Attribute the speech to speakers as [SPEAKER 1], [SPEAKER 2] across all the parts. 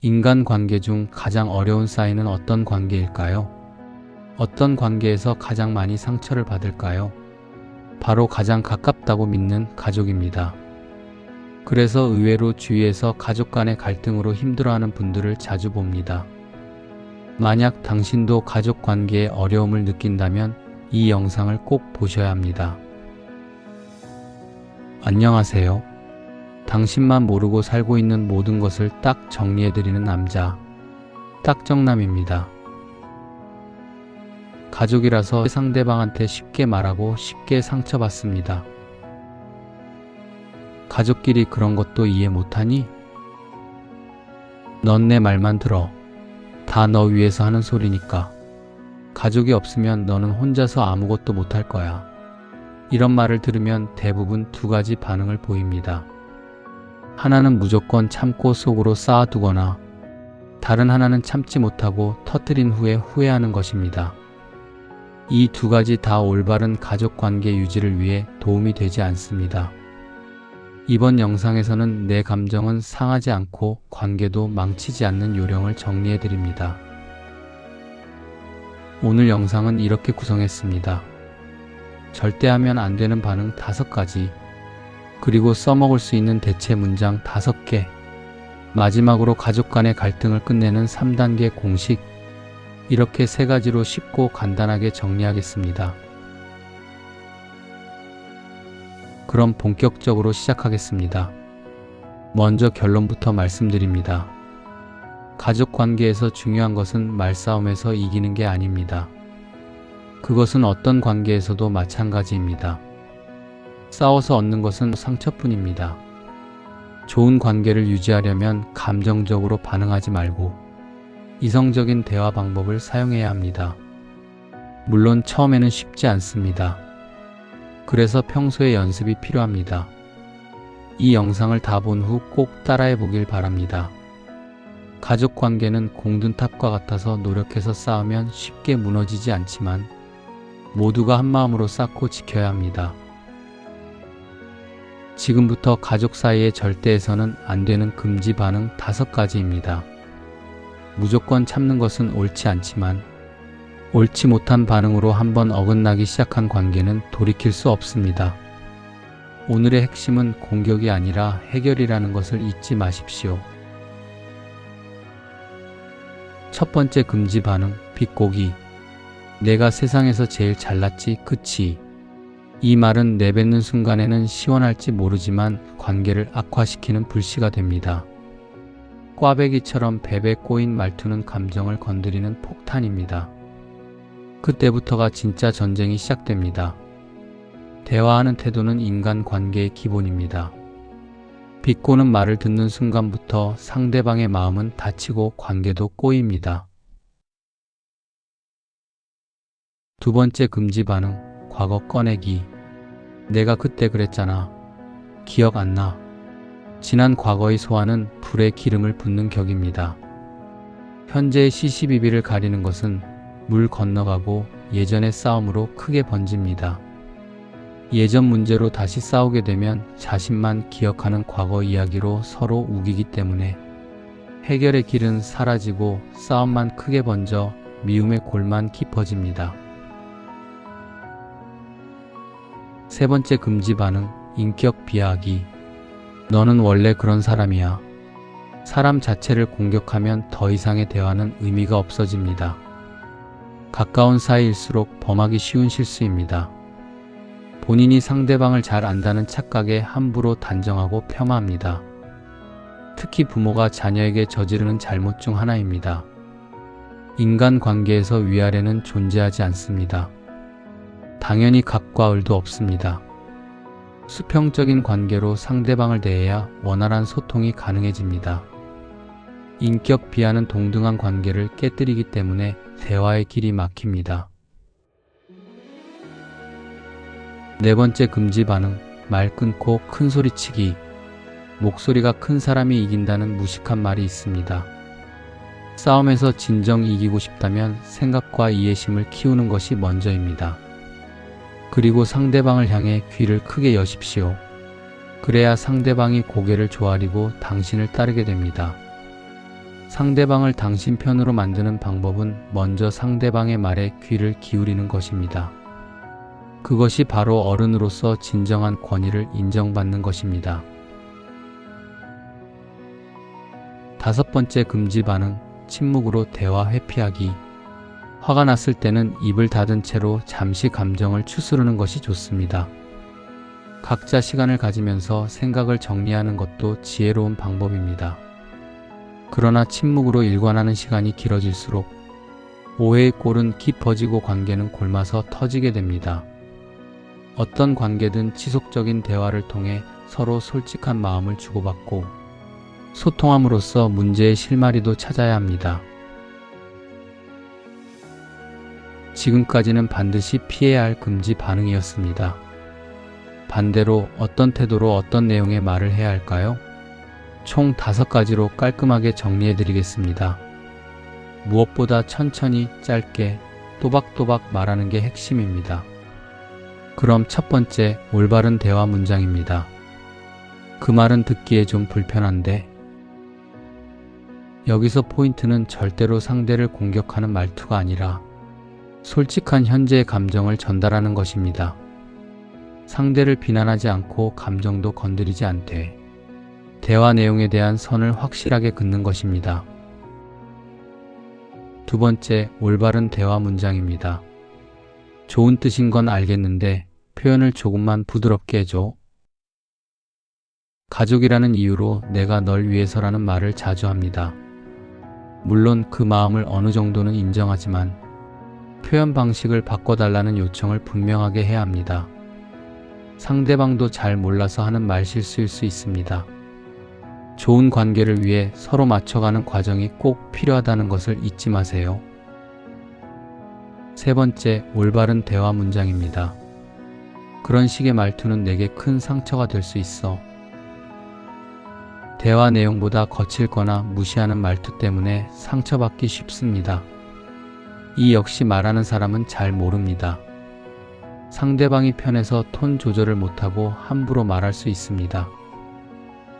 [SPEAKER 1] 인간관계 중 가장 어려운 사이는 어떤 관계일까요? 어떤 관계에서 가장 많이 상처를 받을까요? 바로 가장 가깝다고 믿는 가족입니다. 그래서 의외로 주위에서 가족 간의 갈등으로 힘들어하는 분들을 자주 봅니다. 만약 당신도 가족 관계에 어려움을 느낀다면 이 영상을 꼭 보셔야 합니다. 안녕하세요. 당신만 모르고 살고 있는 모든 것을 딱 정리해드리는 남자, 딱정남입니다. 가족이라서 상대방한테 쉽게 말하고 쉽게 상처받습니다. 가족끼리 그런 것도 이해 못하니? 넌 내 말만 들어. 다 너 위해서 하는 소리니까. 가족이 없으면 너는 혼자서 아무것도 못할 거야. 이런 말을 들으면 대부분 두 가지 반응을 보입니다. 하나는 무조건 참고 속으로 쌓아두거나 다른 하나는 참지 못하고 터뜨린 후에 후회하는 것입니다. 이 두 가지 다 올바른 가족관계 유지를 위해 도움이 되지 않습니다. 이번 영상에서는 내 감정은 상하지 않고 관계도 망치지 않는 요령을 정리해드립니다. 오늘 영상은 이렇게 구성했습니다. 절대 하면 안 되는 반응 5가지, 그리고 써먹을 수 있는 대체 문장 5개, 마지막으로 가족 간의 갈등을 끝내는 3단계 공식, 이렇게 3가지로 쉽고 간단하게 정리하겠습니다. 그럼 본격적으로 시작하겠습니다. 먼저 결론부터 말씀드립니다. 가족 관계에서 중요한 것은 말싸움에서 이기는 게 아닙니다. 그것은 어떤 관계에서도 마찬가지입니다. 싸워서 얻는 것은 상처뿐입니다. 좋은 관계를 유지하려면 감정적으로 반응하지 말고 이성적인 대화 방법을 사용해야 합니다. 물론 처음에는 쉽지 않습니다. 그래서 평소에 연습이 필요합니다. 이 영상을 다 본 후 꼭 따라해 보길 바랍니다. 가족 관계는 공든탑과 같아서 노력해서 쌓으면 쉽게 무너지지 않지만 모두가 한마음으로 쌓고 지켜야 합니다. 지금부터 가족 사이에 절대 해서는 안 되는 금지 반응 5가지입니다. 무조건 참는 것은 옳지 않지만 옳지 못한 반응으로 한번 어긋나기 시작한 관계는 돌이킬 수 없습니다. 오늘의 핵심은 공격이 아니라 해결이라는 것을 잊지 마십시오. 첫 번째 금지 반응, 비꼬기. 내가 세상에서 제일 잘났지, 그치? 이 말은 내뱉는 순간에는 시원할지 모르지만 관계를 악화시키는 불씨가 됩니다. 꽈배기처럼 배 꼬인 말투는 감정을 건드리는 폭탄입니다. 그때부터가 진짜 전쟁이 시작됩니다. 대화하는 태도는 인간 관계의 기본입니다. 비꼬는 말을 듣는 순간부터 상대방의 마음은 다치고 관계도 꼬입니다. 두 번째 금지 반응, 과거 꺼내기. 내가 그때 그랬잖아. 기억 안 나. 지난 과거의 소환은 불에 기름을 붓는 격입니다. 현재의 시시비비를 가리는 것은 물 건너가고 예전의 싸움으로 크게 번집니다. 예전 문제로 다시 싸우게 되면 자신만 기억하는 과거 이야기로 서로 우기기 때문에 해결의 길은 사라지고 싸움만 크게 번져 미움의 골만 깊어집니다. 세 번째 금지 반응, 인격 비하하기. 너는 원래 그런 사람이야. 사람 자체를 공격하면 더 이상의 대화는 의미가 없어집니다. 가까운 사이일수록 범하기 쉬운 실수입니다. 본인이 상대방을 잘 안다는 착각에 함부로 단정하고 폄하합니다. 특히 부모가 자녀에게 저지르는 잘못 중 하나입니다. 인간관계에서 위아래는 존재하지 않습니다. 당연히 갑과 을도 없습니다. 수평적인 관계로 상대방을 대해야 원활한 소통이 가능해집니다. 인격 비하는 동등한 관계를 깨뜨리기 때문에 대화의 길이 막힙니다. 네 번째 금지 반응, 말 끊고 큰 소리치기. 목소리가 큰 사람이 이긴다는 무식한 말이 있습니다. 싸움에서 진정 이기고 싶다면 생각과 이해심을 키우는 것이 먼저입니다. 그리고 상대방을 향해 귀를 크게 여십시오. 그래야 상대방이 고개를 조아리고 당신을 따르게 됩니다. 상대방을 당신 편으로 만드는 방법은 먼저 상대방의 말에 귀를 기울이는 것입니다. 그것이 바로 어른으로서 진정한 권위를 인정받는 것입니다. 5번째 금지 반응, 침묵으로 대화 회피하기. 화가 났을 때는 입을 닫은 채로 잠시 감정을 추스르는 것이 좋습니다. 각자 시간을 가지면서 생각을 정리하는 것도 지혜로운 방법입니다. 그러나 침묵으로 일관하는 시간이 길어질수록 오해의 골은 깊어지고 관계는 골마서 터지게 됩니다. 어떤 관계든 지속적인 대화를 통해 서로 솔직한 마음을 주고받고 소통함으로써 문제의 실마리도 찾아야 합니다. 지금까지는 반드시 피해야 할 금지 반응이었습니다. 반대로 어떤 태도로 어떤 내용의 말을 해야 할까요? 총 5가지로 깔끔하게 정리해 드리겠습니다. 무엇보다 천천히 짧게 또박또박 말하는 게 핵심입니다. 그럼 첫 번째, 올바른 대화 문장입니다. 그 말은 듣기에 좀 불편한데, 여기서 포인트는 절대로 상대를 공격하는 말투가 아니라 솔직한 현재의 감정을 전달하는 것입니다. 상대를 비난하지 않고 감정도 건드리지 않되 대화 내용에 대한 선을 확실하게 긋는 것입니다. 두 번째, 올바른 대화 문장입니다. 좋은 뜻인 건 알겠는데 표현을 조금만 부드럽게 해줘. 가족이라는 이유로 내가 널 위해서라는 말을 자주 합니다. 물론 그 마음을 어느 정도는 인정하지만 표현 방식을 바꿔달라는 요청을 분명하게 해야 합니다. 상대방도 잘 몰라서 하는 말실수일 수 있습니다. 좋은 관계를 위해 서로 맞춰가는 과정이 꼭 필요하다는 것을 잊지 마세요. 세 번째, 올바른 대화 문장입니다. 그런 식의 말투는 내게 큰 상처가 될 수 있어. 대화 내용보다 거칠거나 무시하는 말투 때문에 상처받기 쉽습니다. 이 역시 말하는 사람은 잘 모릅니다. 상대방이 편해서 톤 조절을 못하고 함부로 말할 수 있습니다.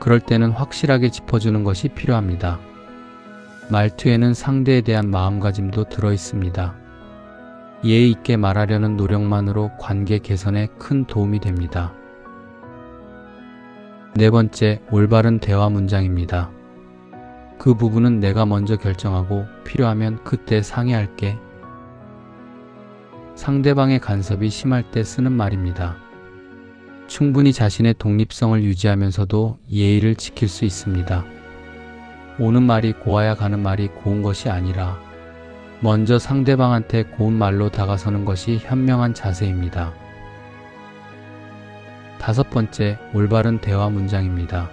[SPEAKER 1] 그럴 때는 확실하게 짚어주는 것이 필요합니다. 말투에는 상대에 대한 마음가짐도 들어 있습니다. 예의 있게 말하려는 노력만으로 관계 개선에 큰 도움이 됩니다. 네 번째, 올바른 대화 문장입니다. 그 부분은 내가 먼저 결정하고 필요하면 그때 상의할게. 상대방의 간섭이 심할 때 쓰는 말입니다. 충분히 자신의 독립성을 유지하면서도 예의를 지킬 수 있습니다. 오는 말이 고와야 가는 말이 고운 것이 아니라 먼저 상대방한테 고운 말로 다가서는 것이 현명한 자세입니다. 5번째, 올바른 대화 문장입니다.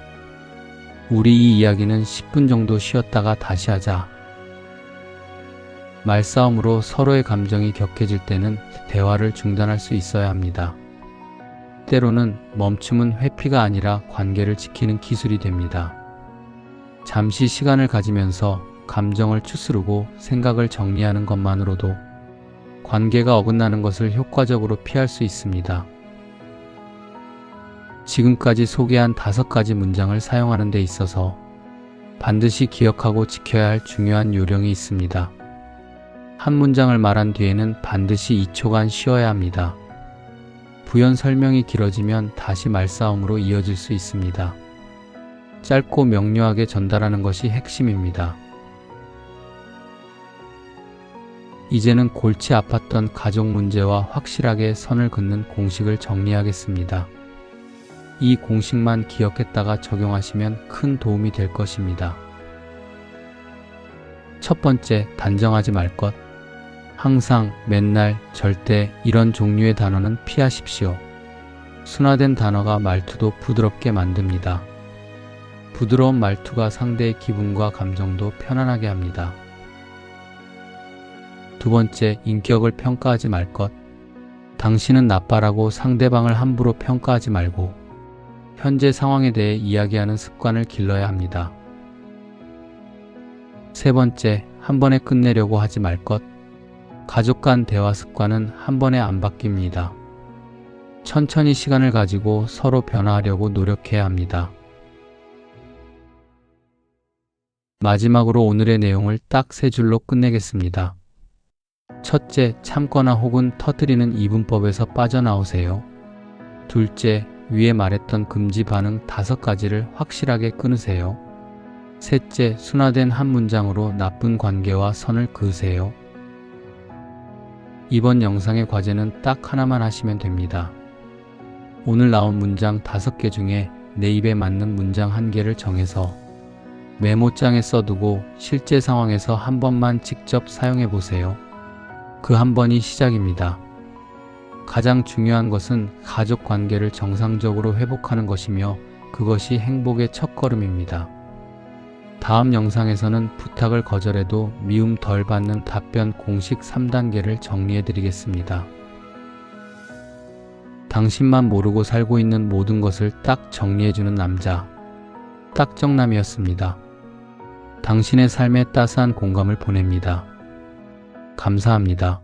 [SPEAKER 1] 우리 이 이야기는 10분 정도 쉬었다가 다시 하자. 말싸움으로 서로의 감정이 격해질 때는 대화를 중단할 수 있어야 합니다. 때로는 멈춤은 회피가 아니라 관계를 지키는 기술이 됩니다. 잠시 시간을 가지면서 감정을 추스르고 생각을 정리하는 것만으로도 관계가 어긋나는 것을 효과적으로 피할 수 있습니다. 지금까지 소개한 5가지 문장을 사용하는 데 있어서 반드시 기억하고 지켜야 할 중요한 요령이 있습니다. 한 문장을 말한 뒤에는 반드시 2초간 쉬어야 합니다. 부연 설명이 길어지면 다시 말싸움으로 이어질 수 있습니다. 짧고 명료하게 전달하는 것이 핵심입니다. 이제는 골치 아팠던 가족 문제와 확실하게 선을 긋는 공식을 정리하겠습니다. 이 공식만 기억했다가 적용하시면 큰 도움이 될 것입니다. 첫 번째, 단정하지 말 것. 항상, 맨날, 절대 이런 종류의 단어는 피하십시오. 순화된 단어가 말투도 부드럽게 만듭니다. 부드러운 말투가 상대의 기분과 감정도 편안하게 합니다. 두 번째, 인격을 평가하지 말 것. 당신은 나빠라고 상대방을 함부로 평가하지 말고 현재 상황에 대해 이야기하는 습관을 길러야 합니다. 세 번째, 한 번에 끝내려고 하지 말 것. 가족 간 대화 습관은 한 번에 안 바뀝니다. 천천히 시간을 가지고 서로 변화하려고 노력해야 합니다. 마지막으로 오늘의 내용을 딱 세 줄로 끝내겠습니다. 첫째, 참거나 혹은 터뜨리는 이분법에서 빠져나오세요. 둘째, 위에 말했던 금지 반응 5가지를 확실하게 끊으세요. 셋째, 순화된 한 문장으로 나쁜 관계와 선을 그으세요. 이번 영상의 과제는 딱 하나만 하시면 됩니다. 오늘 나온 문장 5개 중에 내 입에 맞는 문장 1개를 정해서 메모장에 써두고 실제 상황에서 한 번만 직접 사용해 보세요. 그 한 번이 시작입니다. 가장 중요한 것은 가족 관계를 정상적으로 회복하는 것이며 그것이 행복의 첫걸음입니다. 다음 영상에서는 부탁을 거절해도 미움 덜 받는 답변 공식 3단계를 정리해 드리겠습니다. 당신만 모르고 살고 있는 모든 것을 딱 정리해주는 남자, 딱정남이었습니다. 당신의 삶에 따스한 공감을 보냅니다. 감사합니다.